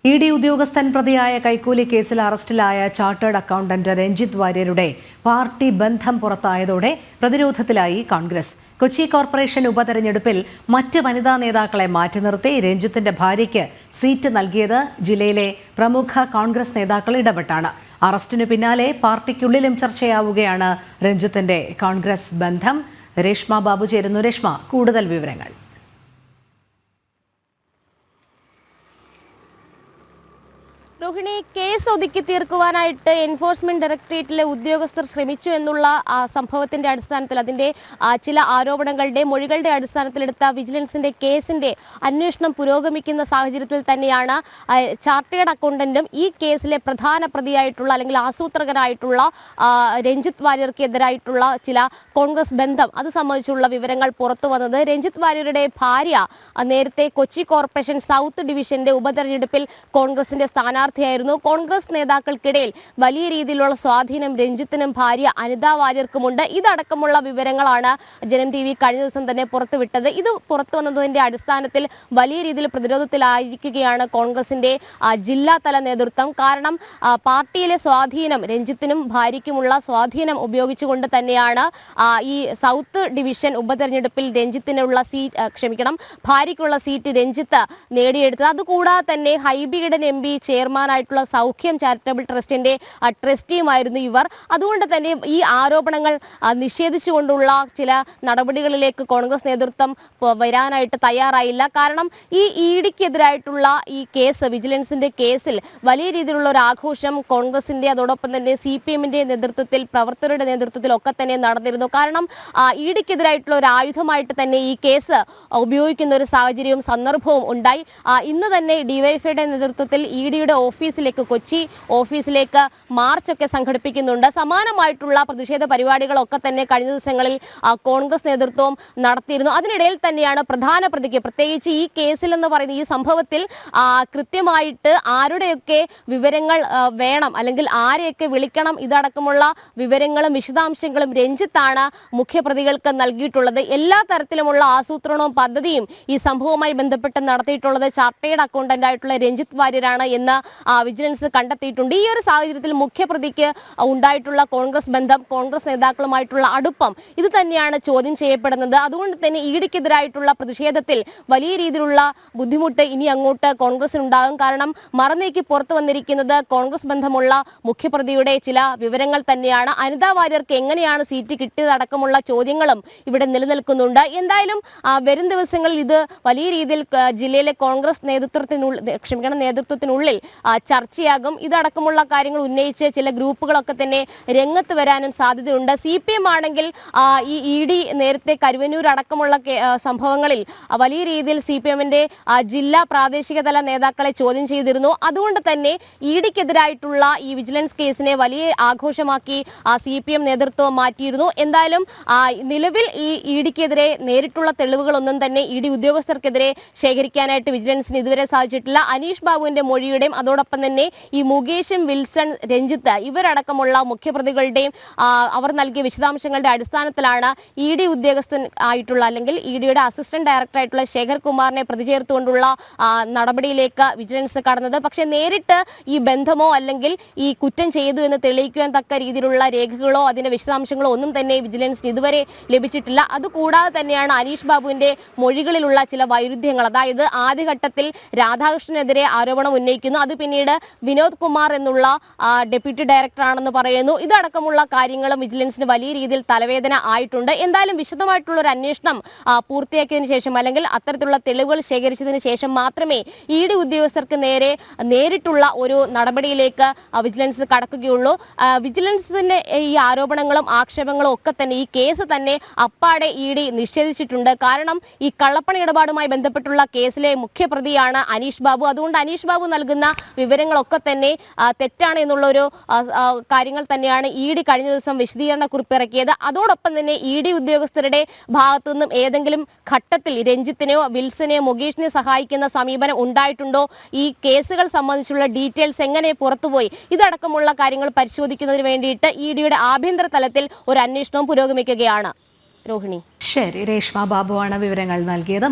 ED. ഉദ്യോഗസ്ഥൻ പ്രതിയായ കൈക്കൂലി കേസിൽ അറസ്റ്റിലായ ചാർട്ടേഡ് അക്കൗണ്ടന്റ് രഞ്ജിത്ത് വാര്യരുടെ പാർട്ടി ബന്ധം പുറത്തായതോടെ പ്രതിരോധത്തിലായി കോൺഗ്രസ്. കൊച്ചി കോർപ്പറേഷൻ ഉപതെരഞ്ഞെടുപ്പിൽ മറ്റ് വനിതാ നേതാക്കളെ മാറ്റി നിർത്തി രഞ്ജിത്തിന്റെ ഭാര്യയ്ക്ക് സീറ്റ് നൽകിയത് ജില്ലയിലെ പ്രമുഖ കോൺഗ്രസ് നേതാക്കൾ ഇടപെട്ടാണ്. അറസ്റ്റിനു പിന്നാലെ പാർട്ടിക്കുള്ളിലും ചർച്ചയാവുകയാണ് രഞ്ജിത്തിന്റെ കോൺഗ്രസ് ബന്ധം. രേഷ്മ ബാബു ചേരുന്നു. രേഷ്മ, കൂടുതൽ വിവരങ്ങൾ. രോഹിണി, കേസ് ഒതുക്കി തീർക്കുവാനായിട്ട് എൻഫോഴ്സ്മെന്റ് ഡയറക്ടറേറ്റിലെ ഉദ്യോഗസ്ഥർ ശ്രമിച്ചു എന്നുള്ള സംഭവത്തിന്റെ അടിസ്ഥാനത്തിൽ, അതിന്റെ ചില ആരോപണങ്ങളുടെ മൊഴികളുടെ അടിസ്ഥാനത്തിലെടുത്ത വിജിലൻസിന്റെ കേസിന്റെ അന്വേഷണം പുരോഗമിക്കുന്ന സാഹചര്യത്തിൽ തന്നെയാണ് ചാർട്ടേഡ് അക്കൗണ്ടന്റും ഈ കേസിലെ പ്രധാന പ്രതിയായിട്ടുള്ള അല്ലെങ്കിൽ ആസൂത്രകനായിട്ടുള്ള രഞ്ജിത്ത് വാര്യർക്കെതിരായിട്ടുള്ള ചില കോൺഗ്രസ് ബന്ധം അത് സംബന്ധിച്ചുള്ള വിവരങ്ങൾ പുറത്തു വന്നത്. രഞ്ജിത്ത് വാര്യരുടെ ഭാര്യ നേരത്തെ കൊച്ചി കോർപ്പറേഷൻ സൗത്ത് ഡിവിഷന്റെ ഉപതെരഞ്ഞെടുപ്പിൽ കോൺഗ്രസിന്റെ സ്ഥാനാർത്ഥിയായിരുന്നു. കോൺഗ്രസ് നേതാക്കൾക്കിടയിൽ വലിയ രീതിയിലുള്ള സ്വാധീനം രഞ്ജിത്തിനും ഭാര്യ അനിത വാര്യർക്കുമുണ്ട്. ഇതടക്കമുള്ള വിവരങ്ങളാണ് ജനം TV കഴിഞ്ഞ ദിവസം തന്നെ പുറത്തുവിട്ടത്. ഇത് പുറത്തു വന്നതിന്റെ അടിസ്ഥാനത്തിൽ വലിയ രീതിയിൽ പ്രതിരോധത്തിലായിരിക്കുകയാണ് കോൺഗ്രസിന്റെ ജില്ലാതല നേതൃത്വം. കാരണം പാർട്ടിയിലെ സ്വാധീനം, രഞ്ജിത്തിനും ഭാര്യയ്ക്കുമുള്ള സ്വാധീനം ഉപയോഗിച്ചുകൊണ്ട് തന്നെയാണ് ഈ സൗത്ത് ഡിവിഷൻ ഉപതെരഞ്ഞെടുപ്പിൽ ഭാര്യയ്ക്കുള്ള സീറ്റ് രഞ്ജിത്ത് നേടിയെടുത്തത്. അതുകൂടാതെ തന്നെ ഹൈബിയുടെ MP ചെയർമാനായിട്ടുള്ള സൗഖ്യം ചാരിറ്റബിൾ ട്രസ്റ്റിന്റെ ട്രസ്റ്റിയുമായിരുന്നു ഇവർ. അതുകൊണ്ട് തന്നെ ഈ ആരോപണങ്ങൾ നിഷേധിച്ചുകൊണ്ടുള്ള ചില നടപടികളിലേക്ക് കോൺഗ്രസ് നേതൃത്വം വരാനായിട്ട് തയ്യാറായില്ല. കാരണം ഈ ഇഡിക്കെതിരായിട്ടുള്ള ഈ കേസ്, വിജിലൻസിന്റെ കേസിൽ വലിയ രീതിയിലുള്ള ഒരു ആഘോഷം കോൺഗ്രസിന്റെ അതോടൊപ്പം തന്നെ CPMന്റെ നേതൃത്വത്തിൽ, പ്രവർത്തകരുടെ നേതൃത്വത്തിൽ ഒക്കെ തന്നെ നടന്നിരുന്നു. കാരണം ഇഡിക്കെതിരായിട്ടുള്ള ഒരു ആയുധമായിട്ട് തന്നെ ഈ കേസ് ഉപയോഗിക്കുന്ന ഒരു സാഹചര്യവും സന്ദർഭവും ഉണ്ടായി. ഇന്ന് തന്നെ DYFIയുടെ നേതൃത്വത്തിൽ ഇഡിയുടെ ഓഫീസിലേക്ക്, കൊച്ചി ഓഫീസിലേക്ക് മാർച്ചൊക്കെ സംഘടിപ്പിക്കുന്നുണ്ട്. സമാനമായിട്ടുള്ള പ്രതിഷേധ പരിപാടികളൊക്കെ തന്നെ കഴിഞ്ഞ ദിവസങ്ങളിൽ കോൺഗ്രസ് നേതൃത്വം നടത്തിയിരുന്നു. അതിനിടയിൽ തന്നെയാണ് പ്രധാന പ്രതിക്ക്, പ്രത്യേകിച്ച് ഈ കേസിൽ എന്ന് പറയുന്ന ഈ സംഭവത്തിൽ കൃത്യമായിട്ട് ആരുടെയൊക്കെ വിവരങ്ങൾ വേണം അല്ലെങ്കിൽ ആരെയൊക്കെ വിളിക്കണം, ഇതടക്കമുള്ള വിവരങ്ങളും വിശദാംശങ്ങളും രഞ്ജിത്താണ് മുഖ്യപ്രതികൾക്ക് നൽകിയിട്ടുള്ളത്. എല്ലാ തരത്തിലുമുള്ള ആസൂത്രണവും പദ്ധതിയും ഈ സംഭവവുമായി ബന്ധപ്പെട്ട് നടത്തിയിട്ടുള്ളത് ചാർട്ടേഡ് അക്കൗണ്ടന്റ് ആയിട്ടുള്ള രഞ്ജിത്ത് വാര്യരാണ് എന്ന് വിജിലൻസ് കണ്ടെത്തിയിട്ടുണ്ട്. ഈ ഒരു സാഹചര്യത്തിൽ മുഖ്യപ്രതിക്ക് ഉണ്ടായിട്ടുള്ള കോൺഗ്രസ് ബന്ധം, കോൺഗ്രസ് നേതാക്കളുമായിട്ടുള്ള അടുപ്പം ഇത് തന്നെയാണ് ചോദ്യം ചെയ്യപ്പെടുന്നത്. അതുകൊണ്ട് തന്നെ ഇഡിക്കെതിരായിട്ടുള്ള പ്രതിഷേധത്തിൽ വലിയ രീതിയിലുള്ള ബുദ്ധിമുട്ട് ഇനി അങ്ങോട്ട് കോൺഗ്രസിനുണ്ടാകും. കാരണം മറനീക്കി പുറത്തു വന്നിരിക്കുന്നത് കോൺഗ്രസ് ബന്ധമുള്ള മുഖ്യപ്രതിയുടെ ചില വിവരങ്ങൾ തന്നെയാണ്. അനിത വാര്യർക്ക് എങ്ങനെയാണ് സീറ്റ് കിട്ടിയതടക്കമുള്ള ചോദ്യങ്ങളും ഇവിടെ നിലനിൽക്കുന്നുണ്ട്. എന്തായാലും വരും ദിവസങ്ങളിൽ ഇത് വലിയ രീതിയിൽ ജില്ലയിലെ കോൺഗ്രസ് നേതൃത്വത്തിനുള്ളിൽ ചർച്ചയാകും. ഇതടക്കമുള്ള കാര്യങ്ങൾ ഉന്നയിച്ച് ചില ഗ്രൂപ്പുകളൊക്കെ തന്നെ രംഗത്ത് വരാനും സാധ്യതയുണ്ട്. CPM ആണെങ്കിൽ ഈ ഇഡി നേരത്തെ കരുവന്നൂർ അടക്കമുള്ള സംഭവങ്ങളിൽ വലിയ രീതിയിൽ CPMന്റെ ജില്ലാ പ്രാദേശിക തല നേതാക്കളെ ചോദ്യം ചെയ്തിരുന്നു. അതുകൊണ്ട് തന്നെ ഇഡിക്കെതിരായിട്ടുള്ള ഈ വിജിലൻസ് കേസിനെ വലിയ ആഘോഷമാക്കി CPM നേതൃത്വം മാറ്റിയിരുന്നു. എന്തായാലും നിലവിൽ ഈ ഇഡിക്കെതിരെ നേരിട്ടുള്ള തെളിവുകളൊന്നും തന്നെ ഇഡി ഉദ്യോഗസ്ഥർക്കെതിരെ ശേഖരിക്കാനായിട്ട് വിജിലൻസിന് ഇതുവരെ സാധിച്ചിട്ടില്ല. അനീഷ് ബാബുവിന്റെ മൊഴിയുടെയും അതോടൊപ്പം തന്നെ ഈ മുകേഷും വിൽസൺ, രഞ്ജിത്ത് ഇവരടക്കമുള്ള മുഖ്യപ്രതികളുടെയും അവർ നൽകിയ വിശദാംശങ്ങളുടെ അടിസ്ഥാനത്തിലാണ് ഇഡി ഉദ്യോഗസ്ഥൻ ആയിട്ടുള്ള അല്ലെങ്കിൽ ഇഡിയുടെ അസിസ്റ്റന്റ് ഡയറക്ടർ ആയിട്ടുള്ള ശേഖർ കുമാറിനെ പ്രതി ചേർത്തുകൊണ്ടുള്ള നടപടിയിലേക്ക് വിജിലൻസ് കടന്നത്. പക്ഷേ നേരിട്ട് ഈ ബന്ധമോ അല്ലെങ്കിൽ ഈ കുറ്റം ചെയ്തു എന്ന് തെളിയിക്കുവാൻ തക്ക രീതിയിലുള്ള രേഖകളോ അതിന്റെ വിശദാംശങ്ങളോ ഒന്നും തന്നെ വിജിലൻസിന് ഇതുവരെ ലഭിച്ചിട്ടില്ല. അതുകൂടാതെ തന്നെയാണ് അനീഷ് ബാബുവിന്റെ മൊഴികളിലുള്ള ചില വൈരുദ്ധ്യങ്ങൾ. അതായത് ആദ്യഘട്ടത്തിൽ രാധാകൃഷ്ണനെതിരെ ആരോപണം ഉന്നയിക്കുന്നു, അത് പിന്നീട് വിനോദ് കുമാർ എന്നുള്ള ഡെപ്യൂട്ടി ഡയറക്ടർ ആണെന്ന് പറയുന്നു. ഇതടക്കമുള്ള കാര്യങ്ങളും വിജിലൻസിന് വലിയ രീതിയിൽ തലവേദന ആയിട്ടുണ്ട്. എന്തായാലും വിശദമായിട്ടുള്ള ഒരു അന്വേഷണം പൂർത്തിയാക്കിയതിനു ശേഷം അല്ലെങ്കിൽ അത്തരത്തിലുള്ള തെളിവുകൾ ശേഖരിച്ചതിന് ശേഷം മാത്രമേ ഇഡി ഉദ്യോഗസ്ഥർക്ക് നേരിട്ടുള്ള ഒരു നടപടിയിലേക്ക് വിജിലൻസ് കടക്കുകയുള്ളൂ. വിജിലൻസിന്റെ ഈ ആരോപണങ്ങളും ആക്ഷേപങ്ങളും ഒക്കെ തന്നെ ഈ കേസ് തന്നെ അപ്പാടെ ഇഡി നിഷേധിച്ചിട്ടുണ്ട്. കാരണം ഈ കള്ളപ്പണ ഇടപാടുമായി ബന്ധപ്പെട്ടുള്ള കേസിലെ മുഖ്യപ്രതിയാണ് അനീഷ് ബാബു. അതുകൊണ്ട് അനീഷ് ബാബു നൽകുന്ന വിവരങ്ങളൊക്കെ തന്നെ തെറ്റാണ് എന്നുള്ളൊരു കാര്യങ്ങൾ തന്നെയാണ് ഇഡി കഴിഞ്ഞ ദിവസം വിശദീകരണ കുറിപ്പ് ഇറക്കിയത്. അതോടൊപ്പം തന്നെ ഇഡി ഉദ്യോഗസ്ഥരുടെ ഭാഗത്തു നിന്നും ഏതെങ്കിലും ഘട്ടത്തിൽ രഞ്ജിത്തിനെയോ വിൽസനെയോ മുകേഷിനെയോ സഹായിക്കുന്ന സമീപനം ഉണ്ടായിട്ടുണ്ടോ, ഈ കേസുകൾ സംബന്ധിച്ചുള്ള ഡീറ്റെയിൽസ് എങ്ങനെ പുറത്തുപോയി, ഇതടക്കമുള്ള കാര്യങ്ങൾ പരിശോധിക്കുന്നതിന് വേണ്ടിയിട്ട് ഇഡിയുടെ ആഭ്യന്തര തലത്തിൽ ഒരു അന്വേഷണവും പുരോഗമിക്കുകയാണ്. രോഹിണി. ശരി, രേഷ്മ ബാബുവാണ് വിവരങ്ങൾ നൽകിയത്.